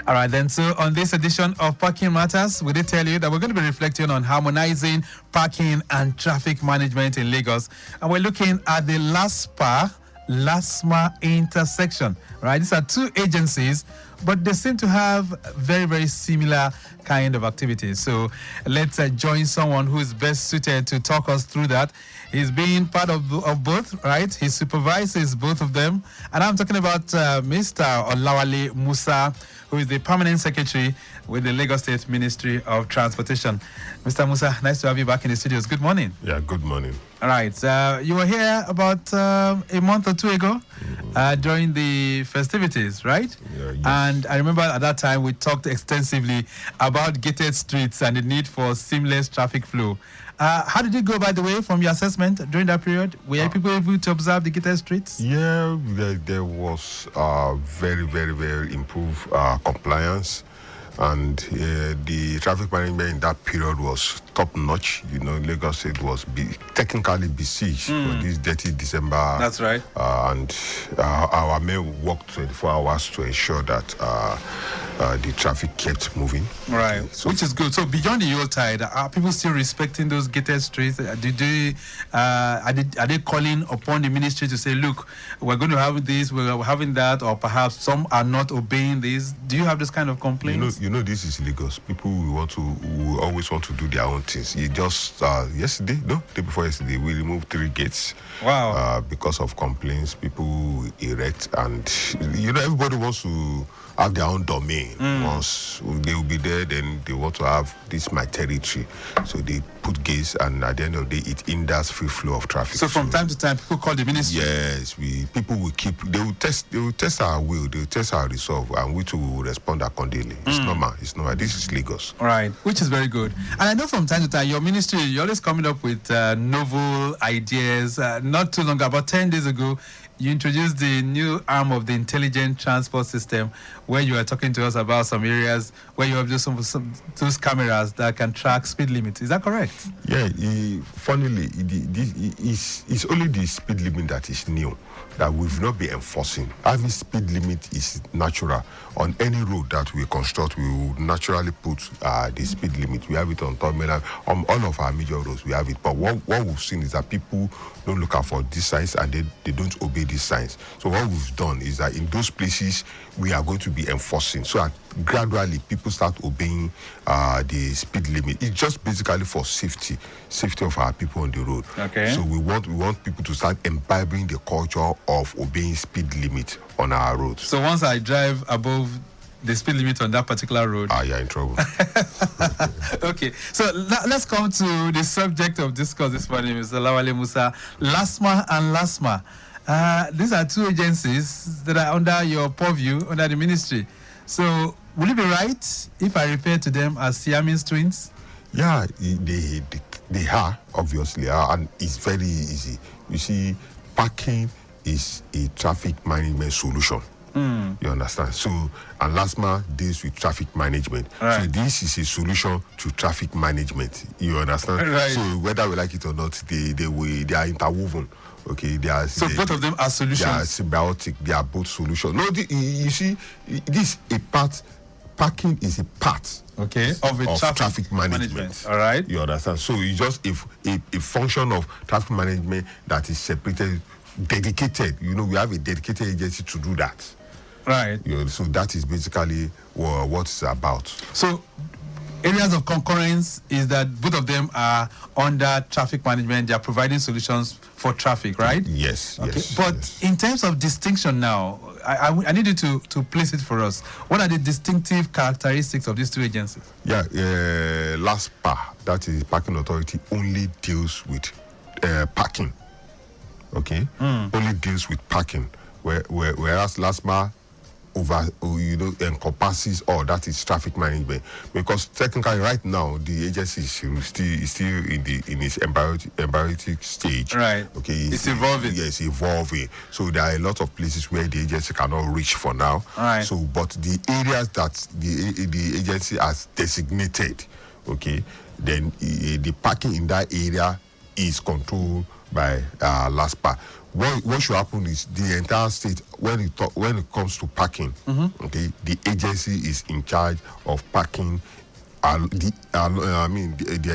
All right, then. So on this edition of Parking Matters, we did tell you that we're going to be reflecting on harmonizing parking and traffic management in Lagos. And we're looking at the LASPA-LASTMA intersection, right? These are two agencies, but they seem to have very, very similar kind of activities. So let's join someone who is best suited to talk us through that. He's been part of both, right? He supervises both of them. And I'm talking about Mr. Olawale Musa, who is the permanent secretary with the Lagos State Ministry of Transportation. Mr. Musa, nice to have you back in the studios. Good morning. Yeah, good morning. All right. You were here about a month or two ago during the festivities, right? Yeah, yes. And I remember at that time we talked extensively about gated streets and the need for seamless traffic flow. How did it go, by the way, from your assessment during that period? Were people able to observe the gated streets? Yeah, there was very, very, very improved compliance. And the traffic management in that period was top-notch. You know, Lagos State was technically besieged for this dirty December. That's right. And our men worked 24 hours to ensure that the traffic kept moving. Right, so, which is good. So beyond the Yuletide, are people still respecting those gated streets? Are they calling upon the ministry to say, look, we're going to have this, we're having that, or perhaps some are not obeying this? Do you have this kind of complaints? You know, this is Lagos. People will always want to do their own things. You just day before yesterday, we removed 3 gates. Wow. Because of complaints, people erect, and everybody wants to have their own domain. Once they will be there, then they want to have this my territory. So they put gates, and at the end of the day, it hinders free flow of traffic. So from time to time, people call the ministry. Yes, people will keep. They will test our will. They will test our resolve, and we too will respond accordingly. It's normal. It's normal. This is Lagos. All right, which is very good. And I know from time to time, your ministry, you're always coming up with novel ideas. Not too long, about 10 days ago, you introduced the new arm of the intelligent transport system, where you are talking to us about some areas where you have just some those cameras that can track speed limits. Is that correct? Yeah. Funnily, it's only the speed limit that is new, that we've not been enforcing. Having speed limit is natural. On any road that we construct, we will naturally put the speed limit. We have it on terminal, on all of our major roads, we have it. But what we've seen is that people don't look out for these signs, and they don't obey these signs. So what we've done is that in those places, we are going to be enforcing. So that gradually people start obeying the speed limit. It's just basically for safety of our people on the road. Okay. So we want people to start imbibing the culture of obeying speed limit on our roads. So once I drive above the speed limit on that particular road, you're in trouble. Okay, so let's come to the subject of discourse this morning, Mr. Olawale Musa. LASPA and LASTMA. These are two agencies that are under your purview, under the ministry. So will it be right if I refer to them as Siamese twins? Yeah, they are, obviously, and it's very easy. You see, parking is a traffic management solution. You understand? So, and LASTMA deals with traffic management. Right. So this is a solution to traffic management. You understand? Right. So whether we like it or not, they are interwoven. Okay, both of them are solutions. They are symbiotic. They are both solutions. No, you see, this a part. Parking is a part. Okay, of traffic management. All right. You understand? So it's just a function of traffic management that is separated, dedicated. We have a dedicated agency to do that. Right. So that is basically what it's about. So areas of concurrence is that both of them are under traffic management. They are providing solutions for traffic, right? Yes. Okay. Yes. But yes. in terms of distinction now, I need you to place it for us. What are the distinctive characteristics of these two agencies? Yeah, LASPA, that is Parking Authority, only deals with parking. Okay, only deals with parking. Whereas LASPA encompasses all that is traffic management, because technically right now the agency is still in its embryonic stage. Right. Okay. It's evolving. Yes, evolving. So there are a lot of places where the agency cannot reach for now. Right. So, but the areas that the agency has designated, okay, then the parking in that area is controlled by LASPA. what should happen is the entire state, when it comes to parking, okay, the agency is in charge of parking. The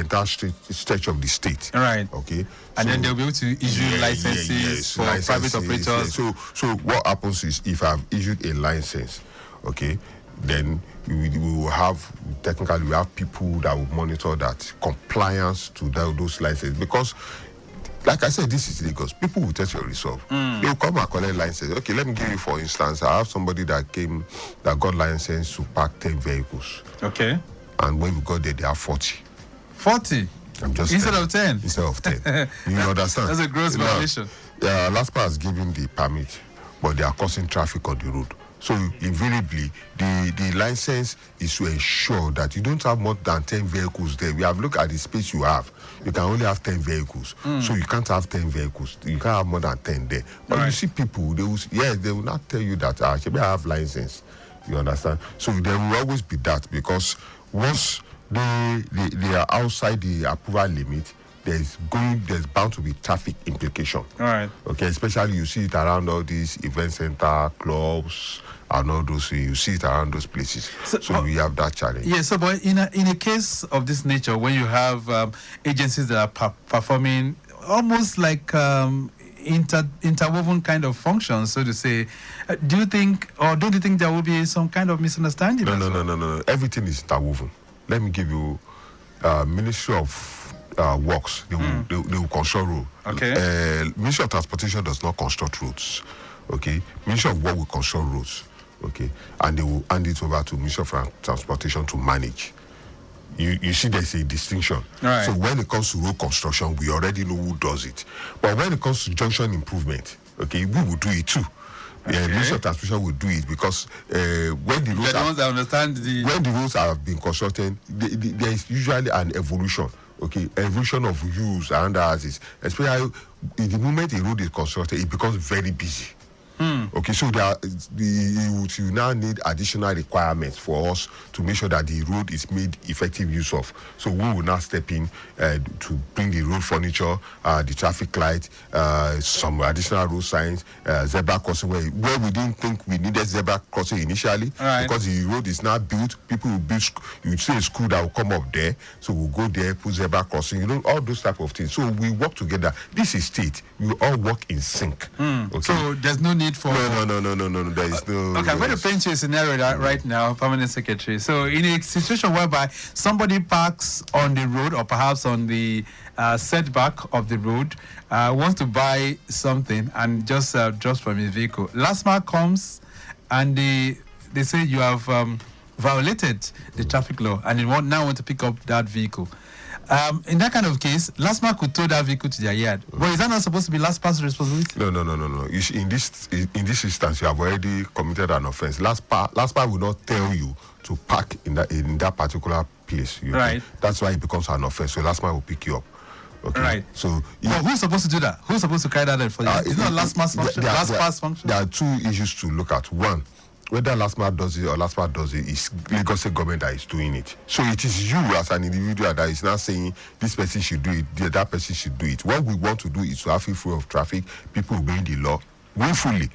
entire stretch of the state. Right. Okay. And then they'll be able to issue licenses for private operators. Yeah. So what happens is, if I've issued a license, okay, then we will have, technically, we have people that will monitor that compliance to those licenses. Because, like I said, this is Lagos. People will test your resolve. They will come and collect license. Okay, let me give you, for instance, I have somebody that got license to park 10 vehicles. Okay. And when we got there, they are 40. 40? I'm just instead of 10? Instead of 10. You understand? That's a gross violation. LASPA has given the permit, but they are causing traffic on the road. So invariably, the license is to ensure that you don't have more than 10 vehicles there. We have looked at the space you have. You can only have 10 vehicles. So you can't have 10 vehicles. You can't have more than 10 there. But you see people, they will not tell you that, I have license. You understand? So there will always be that, because once they are outside the approval limit, there's bound to be traffic implication. All right. Okay, especially you see it around all these event center, clubs, and all those. You see it around those places. So we have that challenge. Yeah. So, but in a case of this nature, when you have agencies that are performing almost like interwoven kind of functions, so to say, do you think, or don't you think there will be some kind of misunderstanding? No. Everything is interwoven. Let me give you Ministry of Works. They will construct roads. Okay. Ministry of Transportation does not construct roads. Okay. Ministry of Work will construct roads. Okay. And they will hand it over to Ministry of Transportation to manage. You see, there's a distinction. Right. So when it comes to road construction, we already know who does it. But when it comes to junction improvement, okay, we will do it too. Okay. Ministry of Transportation will do it, because when the roads have been constructed, there is usually an evolution. Okay, evolution of use and houses. Especially in the moment a road is constructed, it becomes very busy. Okay, so you now need additional requirements for us to make sure that the road is made effective use of. So we will now step in to bring the road furniture, the traffic light, some additional road signs, zebra crossing where we didn't think we needed zebra crossing initially, because the road is now built. People will build. You see a school that will come up there, so we'll go there, put zebra crossing. You know, all those type of things. So we work together. This is state. We all work in sync. Okay? So there's no need for no. There is no. Okay, I'm going to paint you a scenario right now, Permanent Secretary. So in a situation whereby somebody parks on the road, or perhaps on the setback of the road, wants to buy something and just drops from his vehicle, LASPA comes and they say you have violated the traffic law, and they now want to pick up that vehicle. In that kind of case, LASPA could tow that vehicle to their yard. But is that not supposed to be LASPA's responsibility? No. You see, in this instance, you have already committed an offense. LASPA will not tell you to park in that particular place. Right. That's why it becomes an offense. So LASPA will pick you up. Okay. Right. So who's supposed to do that? Who's supposed to carry that out for you? It's not LASPA's function. LASPA's function. There are two issues to look at. One, whether LASPA does it or LASPA does it, is Lagos State government that is doing it. So it is you as an individual that is not saying this person should do it, that person should do it. What we want to do is to have free flow of traffic, people obeying the law willfully.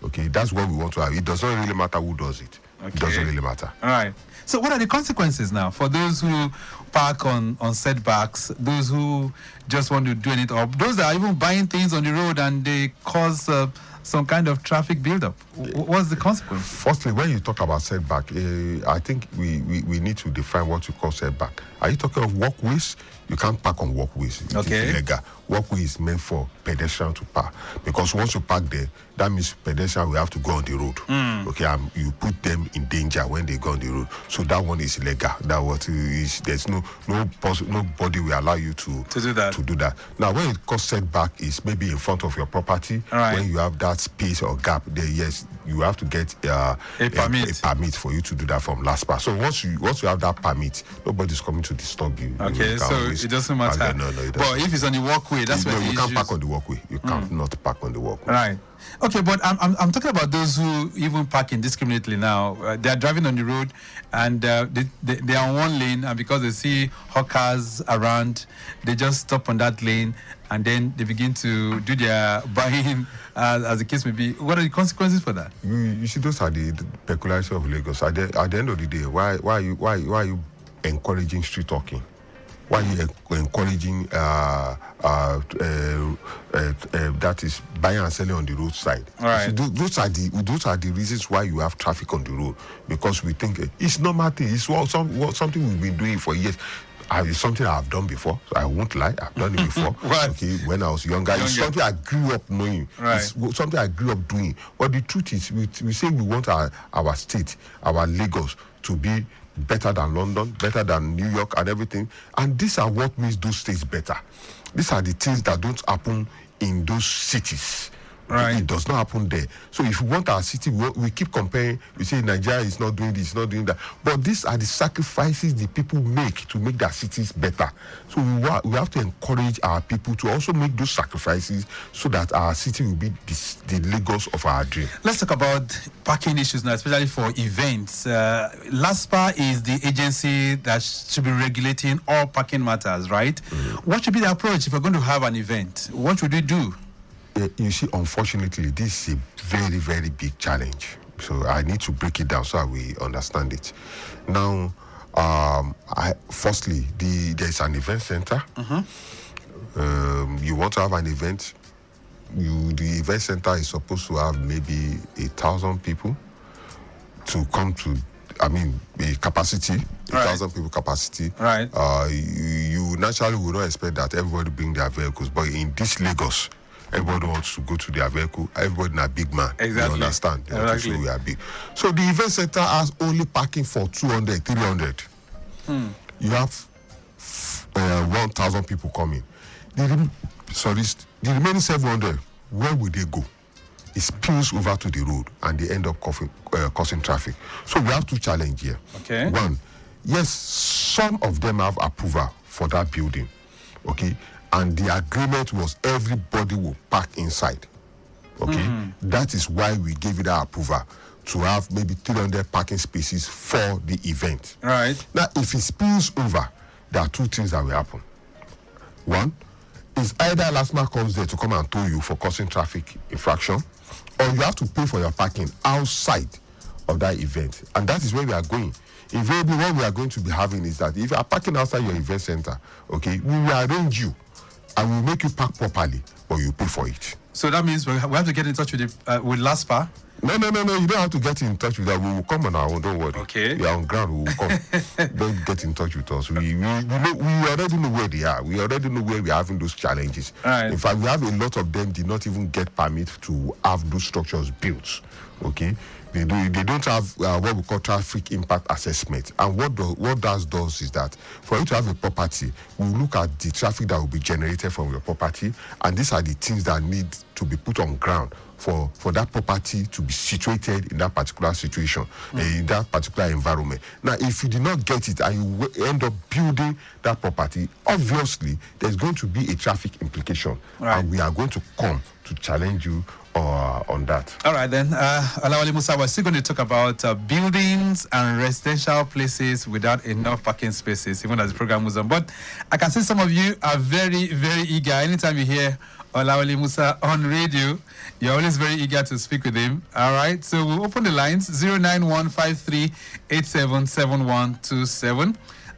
Okay, that's what we want to have. It doesn't really matter who does it. Okay. It doesn't really matter. All right. So what are the consequences now for those who park on setbacks, those who just want to do anything, or those that are even buying things on the road and they cause some kind of traffic buildup? What's the consequence? Firstly, when you talk about setback, I think we need to define what you call setback. Are you talking of walkways? You can't park on walkways. It's illegal. Walkway is meant for pedestrians to park, because once you park there, that means pedestrians will have to go on the road. Okay, you put them in danger when they go on the road. So that one is illegal. That what is, there's nobody will allow you to do that. Now, when it calls setback, is maybe in front of your property. When you have that space or gap there, yes, you have to get a permit for you to do that from LASPA. So once you have that permit, nobody's coming to disturb you. Okay, so it doesn't matter. No, it doesn't. But if it's on the walkway, that's where you can't park on the walkway. You can't not park on the walkway. Right. Okay, but I'm talking about those who even park indiscriminately now. They are driving on the road, and they are on one lane, and because they see hawkers around, they just stop on that lane, and then they begin to do their buying, as the case may be. What are the consequences for that? You see, those are the peculiarities of Lagos. At the end of the day, why are you encouraging street talking? Why are you encouraging that is buying and selling on the roadside? Right. See, those are the reasons why you have traffic on the road, because we think it's normal thing. It's something we've been doing for years. It's something I've done before, so I won't lie. I've done it before. Right. Okay, when I was younger. It's something I grew up knowing. Right. It's something I grew up doing. But the truth is, we say we want our state, our Lagos, to be better than London, better than New York and everything. And these are what makes those states better. These are the things that don't happen in those cities. Right. It does not happen there. So if we want our city, we keep comparing. We say Nigeria is not doing this, not doing that. But these are the sacrifices the people make to make their cities better. So we have to encourage our people to also make those sacrifices so that our city will be the Lagos of our dream. Let's talk about parking issues now, especially for events. LASPA is the agency that should be regulating all parking matters, right? What should be the approach if we're going to have an event? What should we do? You see, unfortunately, this is a very, very big challenge. So I need to break it down so we understand it. Now, firstly, there's an event center. You want to have an event. The event center is supposed to have maybe 1,000 people to come to. I mean, a capacity, 1,000 people capacity. Right. You naturally would not expect that everybody bring their vehicles, but in this Lagos, everybody wants to go to their vehicle. Everybody is a big man. Exactly. You understand? They want to Exactly. show we are big. So the event center has only parking for 200, 300. You have 1,000 people coming. The remaining 700, where will they go? It spills over to the road, and they end up causing traffic. So we have two challenges here. Okay. One, yes, some of them have approval for that building. Okay. And the agreement was everybody will park inside. Okay? That is why we gave it our approval to have maybe 300 parking spaces for the event. Right. Now, if it spills over, there are two things that will happen. One is either LASTMA comes there to come and tow you for causing traffic infraction, or you have to pay for your parking outside of that event. And that is where we are going. Invariably, what we are going to be having is that if you are parking outside your event center, okay, we will arrange you and we'll make you park properly, but you pay for it. So that means we have to get in touch with LASPA. No. You don't have to get in touch with us. We will come on our own. Don't worry. Okay. We are on ground. We will come. Don't get in touch with us. We already know where they are. We already know where we are having those challenges. Right. In fact, we have a lot of them did not even get permit to have those structures built. Okay. They don't have what we call traffic impact assessment. And what that does is that for you to have a property, we look at the traffic that will be generated from your property, and these are the things that need to be put on ground for that property to be situated in that particular situation, in that particular environment. Now, if you did not get it and you end up building that property, obviously there's going to be a traffic implication, right. And we are going to come to challenge you on that. All right, then. Olawale Musa, we're still going to talk about buildings and residential places without enough parking spaces, even as the program moves on. But I can see some of you are very, very eager. Anytime you hear Olawale Musa on radio, you're always very eager to speak with him. All right, so we'll open the lines, 09153877127.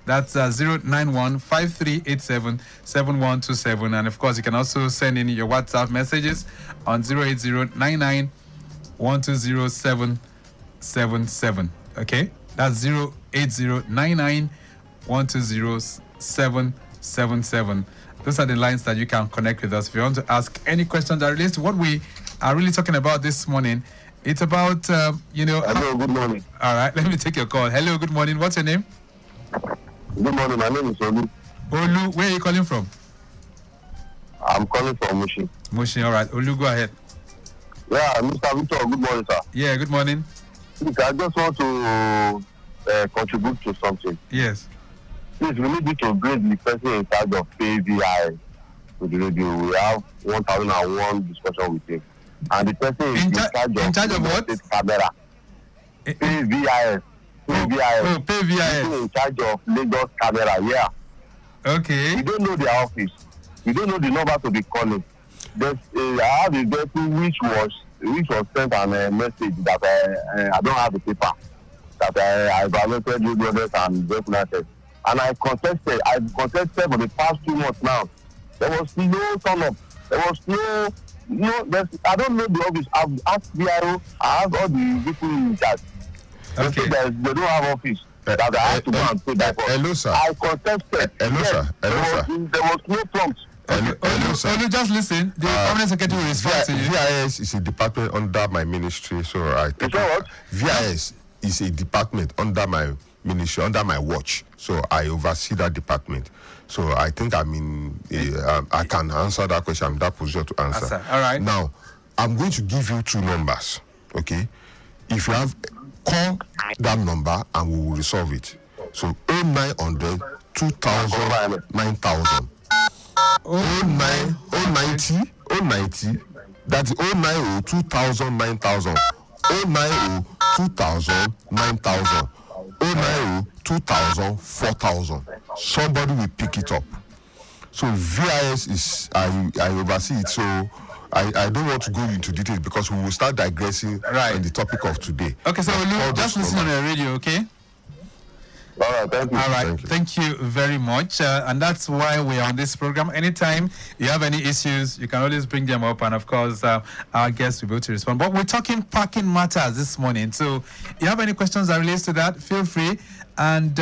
That's 09153877127. And of course, you can also send in your WhatsApp messages on 08099120777. Okay? That's 08099120777. Those are the lines that you can connect with us if you want to ask any question that relates to what we are really talking about this morning. It's about, Hello, good morning. All right, let me take your call. Hello, good morning. What's your name? Good morning, my name is Olu. Olu, where are you calling from? I'm calling from Mushi. Mushi, all right. Olu, go ahead. Yeah, Mr. Victor, good morning, sir. Yeah, good morning. Look, I just want to contribute to something. Yes. Please, we need you to bring the person in charge of PVI to the radio. We have 1001 discussion with him. and the person is in charge of what? State camera. PVIS. Oh, PVIS. In charge of Lagos camera, yeah. Okay. We don't know their office. We don't know the number to be calling. I have a person which was sent a message that I don't have the paper, that I violated you brothers and definitely. And I've contested for the past 2 months now. There was no turn up. There was I don't know the office. I've asked VIO, I asked all the people in charge. Okay. They don't have office. That I have to go and pay that for. Hello, sir. I contested. Hello, sir. Hello, sir. There was no prompt. Hello, sir. Just listen. The permanent secretary will respond to you. VIS is a department under my ministry, so I think what? VIS is a department under my ministry, under my watch. So I oversee that department. So I think I can answer that question. I'm in that position to answer. All right. Now, I'm going to give you 2 numbers. Okay. If you have, call that number and we will resolve it. So 0900 2000 9000. 090. That's 090 2000 9000. 090 2000 9000. 090 2000 4000. Somebody will pick it up. So VIS is I oversee it. So I don't want to go into detail because we will start digressing on the topic of today. Okay, so just listen on the radio, okay? All right, thank you. All right, thank you very much. And that's why we're on this program. Anytime you have any issues, you can always bring them up. And of course, our guests will be able to respond. But we're talking parking matters this morning. So if you have any questions that relates to that, feel free. And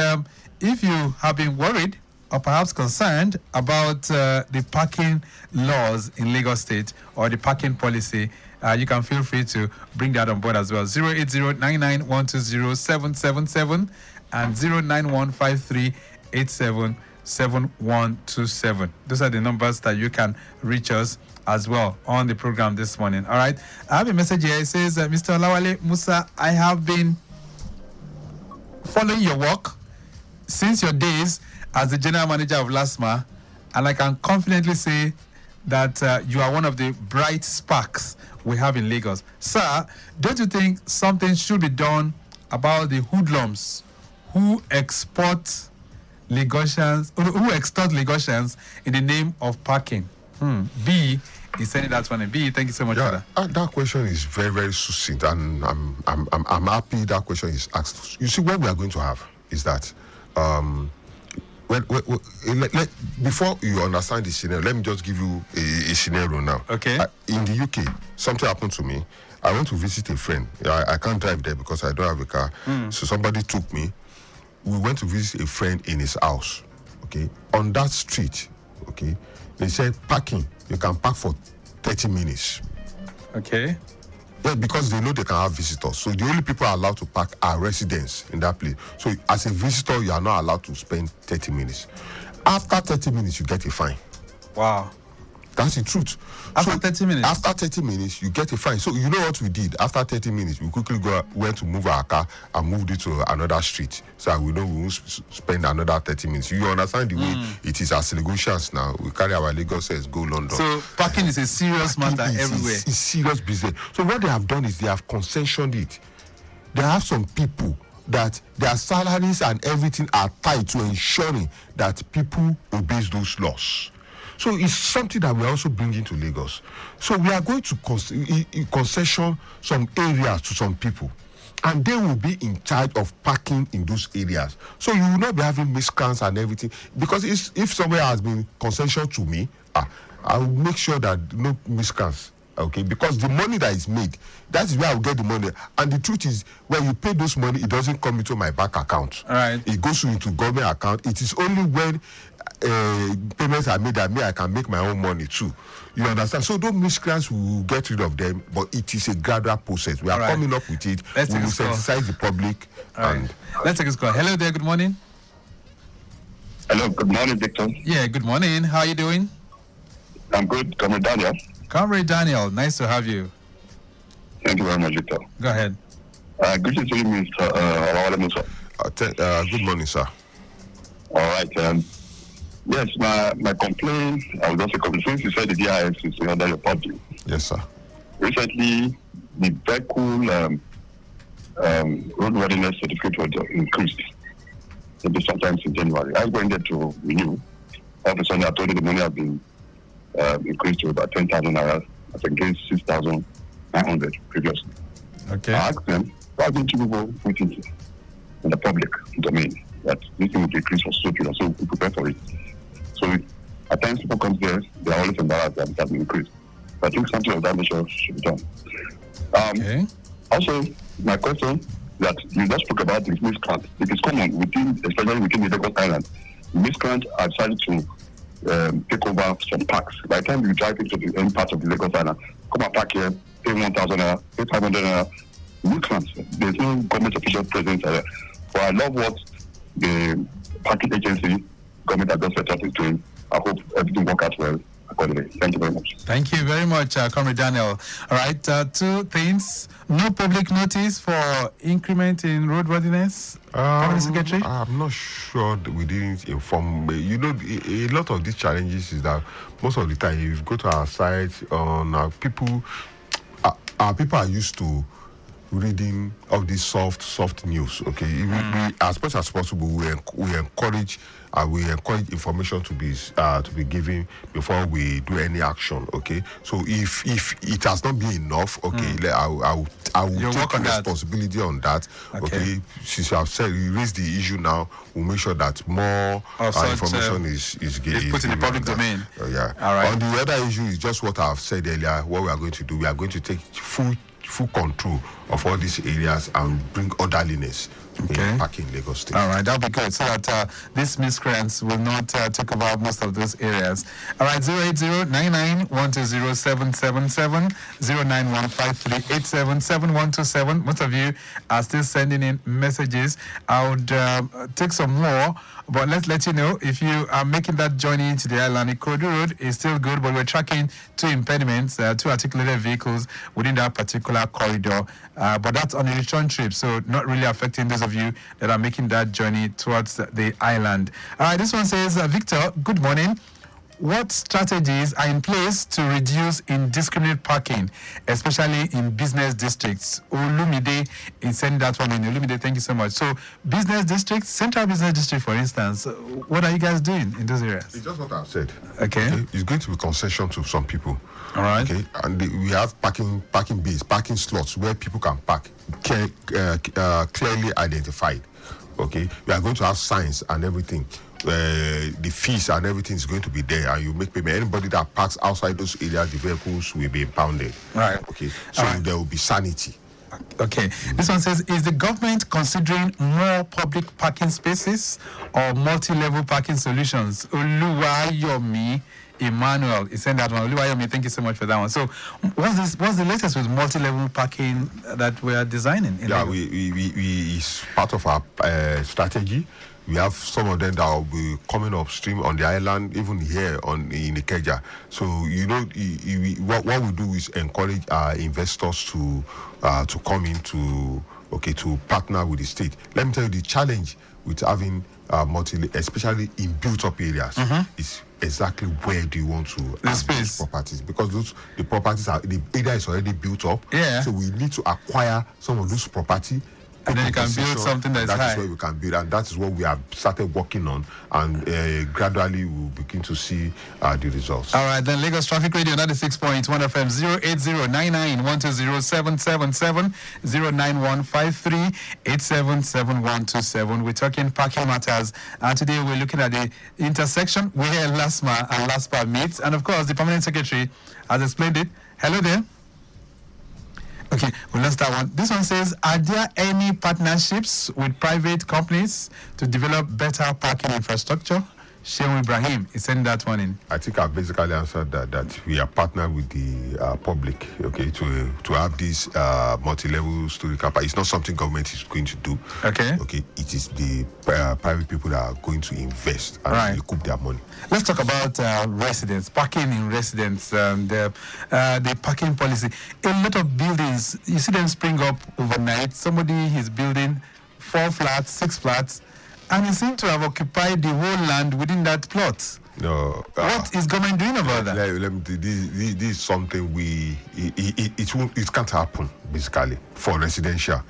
if you have been worried or perhaps concerned about the parking laws in Lagos State or the parking policy, you can feel free to bring that on board as well. 080-99-120-777 and 09153877127. Those are the numbers that you can reach us as well on the program this morning. All right. I have a message here. It says, Mr. Olawale, Musa, I have been following your work since your days as the general manager of LASPA, and I can confidently say that you are one of the bright sparks we have in Lagos. Sir, don't you think something should be done about the hoodlums who extort Lagosians in the name of parking? B is sending that one. B, thank you so much for that. That question is very, very succinct, and I'm happy that question is asked. You see, what we are going to have is that before you understand the scenario, let me just give you a scenario now. Okay. In the UK, something happened to me. I went to visit a friend. I can't drive there because I don't have a car. So somebody took me. We went to visit a friend in his house. Okay. On that street, okay, they said parking. You can park for 30 minutes. Okay. Yeah, because they know they can have visitors. So the only people allowed to park are residents in that place. So as a visitor, you are not allowed to spend 30 minutes. After 30 minutes, you get a fine. Wow. That's the truth. After 30 minutes? After 30 minutes, you get a fine. So you know what we did? After 30 minutes, we quickly went to move our car and moved it to another street. So we know we won't spend another 30 minutes. You understand the way it is as Lagosians now. We carry our Lagos says go London. So parking is a serious matter everywhere. It's serious business. So what they have done is they have concessioned it. They have some people that their salaries and everything are tied to ensuring that people obey those laws. So it's something that we are also bringing to Lagos. So we are going to concession some areas to some people, and they will be in charge of parking in those areas. So you will not be having miscreants and everything, because if somebody has been concession to me, I will make sure that no miscreants. Okay, because the money that is made, that is where I will get the money. And the truth is, when you pay those money, it doesn't come into my bank account. All right. It goes into government account. It is only when payments are made that I can make my own money too. You understand? So those miscreants, we will get rid of them, but it is a gradual process. We are coming up with it. We will sensitize the public. Let's take this call. Hello there, good morning. Hello, good morning, Victor. Yeah, good morning. How are you doing? I'm good. Comrade Daniel. Comrade Daniel, nice to have you. Thank you very much, Victor. Go ahead. Greetings to you, Mr. Olawale Musa. Good morning, sir. All right. Yes, my complaint, I was just a complaint. Since you said the DIS is under your purview. Yes, sir. recently the vehicle roadworthiness certificate was increased. Maybe sometimes in January. I was going there to renew. All of a sudden, I told you the money has been increased to about 10,000 naira as against 6,900 previously. Okay. I asked them, why don't you people put it in the public domain that this thing will be increased for so period, so we prepare for it. So at times people come there, they are always embarrassed that it has been increased. I think something of that nature should be done. Okay. Also, my question that you just spoke about is miscreant. It is common within, especially within the Lagos Island. Miscreants are decided to take over some parks. By the time you drive into the end part of the Lagos Island, come and park here, pay 1,000 naira, pay 500 naira. Miscreants. There's no government official presence there. But I love what the parking agency government has just set up is doing. I hope everything works out well accordingly. Thank you very much. Thank you very much, Comrade Daniel. All right, two things. No public notice for increment in roadworthiness. Secretary? I'm not sure that we didn't inform. You know, a lot of these challenges is that most of the time, if you go to our site, on our people are used to reading of this soft news. Okay, we, as much as possible, we encourage information to be given before we do any action. Okay, so if it has not been enough, okay, I will take responsibility on that. Okay, since you have said you raised the issue now, we'll make sure that more information is put in the public domain. Yeah. All right. On the other issue is just what I've said earlier. What we are going to do, we are going to take full control of all these areas and bring orderliness back in Lagos State. All right, that'll be good, so that these miscreants will not take over most of those areas. All right, 080-99-120-777, 09153-877-127. Most of you are still sending in messages. I would take some more, but let's let you know if you are making that journey into the island. Ikorodu Road is still good, but we're tracking two impediments, two articulated vehicles within that particular corridor. But that's on a return trip, so not really affecting those of you that are making that journey towards the island. All right, this one says, Victor, good morning. What strategies are in place to reduce indiscriminate parking, especially in business districts? Olumide is sending that one in. Olumide, thank you so much. So, business districts, central business district, for instance, what are you guys doing in those areas? It's just what I've said. Okay. It's going to be concession to some people. All right. Okay, and we have parking bays, parking slots where people can park, clearly identified. Okay, we are going to have signs and everything. The fees and everything is going to be there, and you make payment. Anybody that parks outside those areas, the vehicles will be impounded. Right. Okay, so there will be sanity. Okay. This one says, is the government considering more public parking spaces or multi-level parking solutions? Oluwayomi Emmanuel is saying that one. Oluwayomi, thank you so much for that one. So, what's the latest with multi-level parking that we are designing? We it's part of our strategy. We have some of them that will be coming upstream on the island, even here in Ikeja. So, you know, what we do is encourage our investors to come in to partner with the state. Let me tell you, the challenge with having especially in built-up areas, is exactly where do you want to have those properties, because the properties the area is already built up. Yeah. So we need to acquire some of those property. And then you can build something that's high. That is where we can build, and that is what we have started working on, and gradually we'll begin to see the results. All right, then Lagos Traffic Radio 96.1 FM 080-99-120-777, 09153-877-127. We're talking parking matters, and today we're looking at the intersection where LASPA and LASPA meet, and of course the Permanent Secretary has explained it. Hello there. Okay, well, let's start one. This one says, are there any partnerships with private companies to develop better parking infrastructure? Shehu Ibrahim is sending that one in. I think I basically answered that we are partnered with the public, okay, to have this multi-level storage capacity. It's not something government is going to do. Okay. Okay, it is the private people that are going to invest and recoup their money. Let's talk about residents, parking in residents, the parking policy. A lot of buildings, you see them spring up overnight. Somebody is building 4 flats, 6 flats, and he seems to have occupied the whole land within that plot. No. What is government doing about that? Let me this is something it can't happen basically for residential,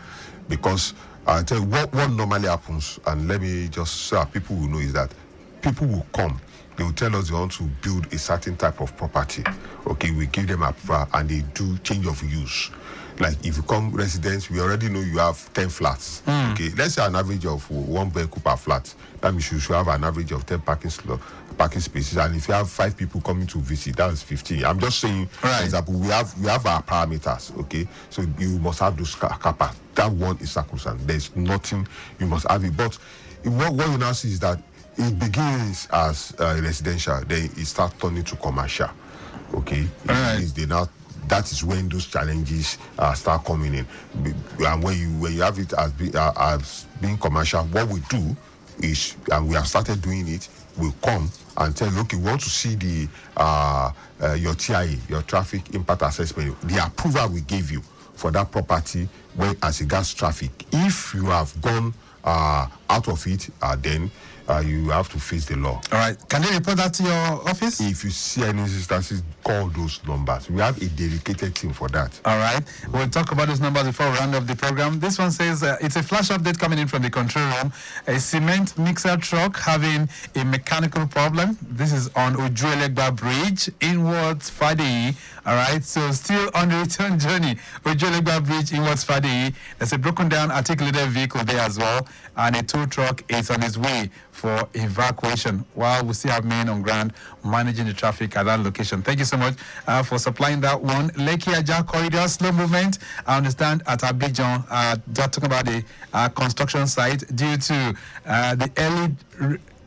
because I tell you what normally happens, and let me just so people will know, is that people will come. They will tell us they want to build a certain type of property. Okay, we give them approval and they do change of use. Like if you come residents, we already know you have 10 flats. Okay, let's say an average of 1 vehicle per flat. That means you should have an average of 10 parking spaces. And if you have 5 people coming to visit, that's 15. I'm just saying, right. For example, we have our parameters. Okay, so you must have those kappa. That one is sacrosanct. There's nothing, you must have it. But what you now see is that it begins as residential, then it starts turning to commercial. Okay, that is when those challenges start coming in. And when you have it as being commercial, what we do is, and we have started doing it, we'll come and tell, okay, we want to see the your TIA, your traffic impact assessment, the approval we gave you for that property when as regards traffic. If you have gone out of it, then you have to face the law. All right. Can they report that to your office? If you see any instances, call those numbers. We have a dedicated team for that. All right. We'll talk about those numbers before we round up the program. This one says it's a flash update coming in from the control room. A cement mixer truck having a mechanical problem. This is on Ojuelegba Bridge inwards Fadeyi. All right. So still on the return journey, Ojuelegba Bridge inwards Fadeyi. There's a broken down articulated vehicle there as well, and a tow truck is on its way for evacuation, while we still have men on ground managing the traffic at that location. Thank you so much for supplying that one. Lekki Ajah corridor, slow movement. I understand at Abidjan, just talking about the construction site due to the early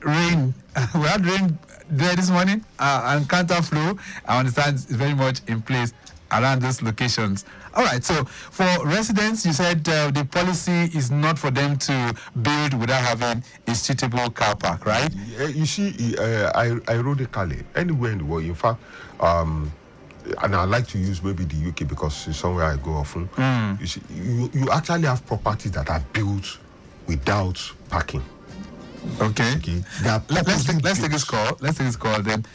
rain. We had rain there this morning and counter flow. I understand it's very much in place around those locations. All right, so for residents, you said the policy is not for them to build without having a suitable car park, right? You see, ironically, anywhere in the world, in fact, and I like to use maybe the UK because it's somewhere I go often. You see, you actually have properties that are built without parking. Okay. Let's take this call. Let's take this call, then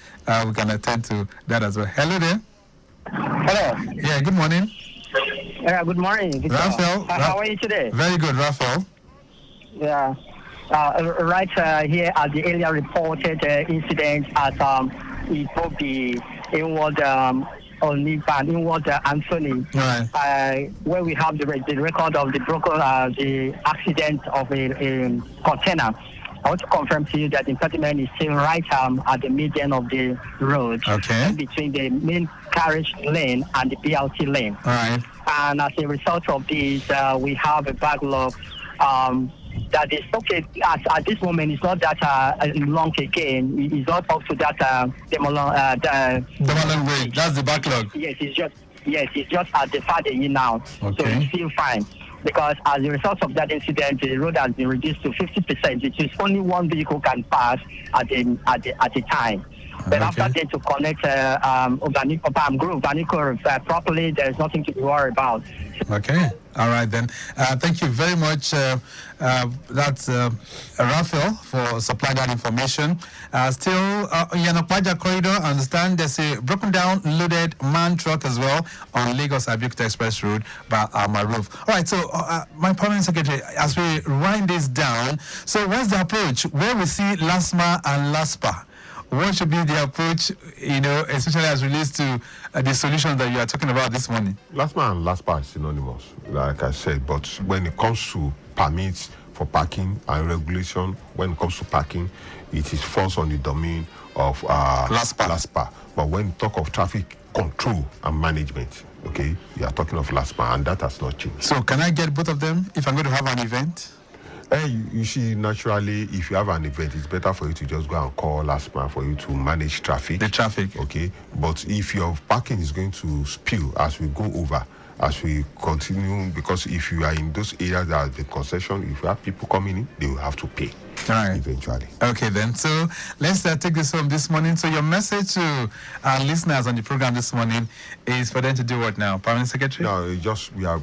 we can attend to that as well. Hello there. Hello. Yeah, good morning. Good morning. Raphael. How are you today? Very good, Raphael. Yeah. Right here at the earlier reported incident at Ipobi inward Onipa, inward Anthony, Right. where we have the record of the broken the accident of a container. I want to confirm to you that the impediment is still right at the median of the road, Okay. between the main carriage lane and the BLT lane. All right. And as a result of this, we have a backlog that is okay. At this moment, it's not that long again. It's not up to that Demolan Way. That's the backlog. Yes, it's just at the Fadeyi now. Okay. So it's still fine. Because as a result of that incident, the road has been reduced to 50%, which is only one vehicle can pass at a time. But after that, to connect Vanikor properly, there's nothing to be worried about. Okay. All right, then. Thank you very much, that's Raphael, for supplying that information. Still, Yanokwaja corridor, I understand there's a broken down loaded man truck as well on Lagos-Abeokuta Express Road by Maruf. All right, so my permanent secretary, as we wind this down, so what's the approach? Where we see LASPA and LASPA, what should be the approach, especially as relates to the solutions that you are talking about this morning? LASPA and LASPA are synonymous, like I said, but when it comes to permits for parking and regulation, when it comes to parking, it is falls on the domain of LASPA. But when you talk of traffic control and management, okay, you are talking of LASPA, and that has not changed. So can I get both of them if I'm going to have an event? You see, naturally, if you have an event, it's better for you to just go and call LASPA for you to manage traffic. The traffic. Okay. But if your parking is going to spill as we go over, as we continue, because if you are in those areas that are the concession, if you have people coming in, they will have to pay. Right. eventually. Okay, then. So let's take this home this morning. So your message to our listeners on the program this morning is for them to do what now, Permanent Secretary? No, it's just we are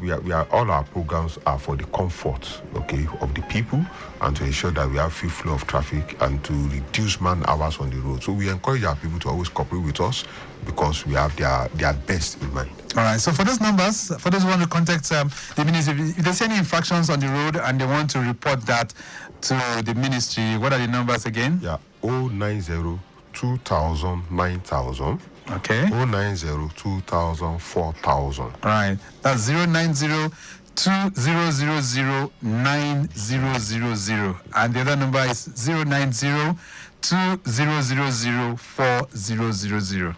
all our programs are for the comfort, okay, of the people, and to ensure that we have free flow of traffic and to reduce man hours on the road. So we encourage our people to always cooperate with us because we have their best in mind. All right. So for those numbers, for those who want to contact the ministry, if they see any infractions on the road and they want to report that to the ministry, what are the numbers again? Yeah, 090 2000 9000. Okay. 090 2000 4000. All right. That's 090 2000 9000. And the other number is 090 2000 4000.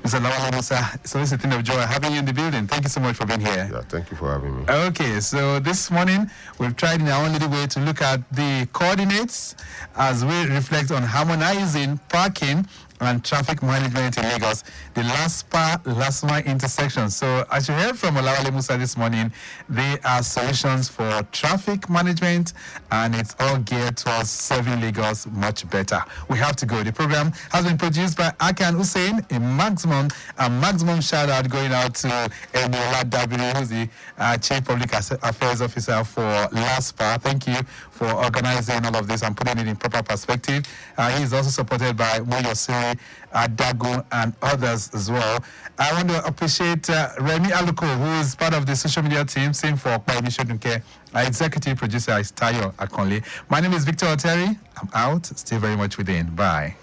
Mr. Olawale Musa, it's always a thing of joy having you in the building. Thank you so much for being here. Yeah, thank you for having me. Okay, so this morning we've tried in our own little way to look at the coordinates as we reflect on harmonizing parking and traffic management in Lagos, the LASPA-LASTMA intersection. So as you heard from Olawale Musa this morning, they are solutions for traffic management, and it's all geared towards serving Lagos much better. We have to go. The program has been produced by Akan Hussein. A maximum shout out going out to Eniola Dabiri, who's the Chief Public Affairs Officer for LASPA. Thank you for organizing all of this and putting it in proper perspective. He is also supported by Moyosiri, Dago, and others as well. I want to appreciate Remy Aluko, who is part of the social media team, same for Kwame Shodunke. Our executive producer is Tayo Akonle. My name is Victor Oteri. I'm out. Stay very much within. Bye.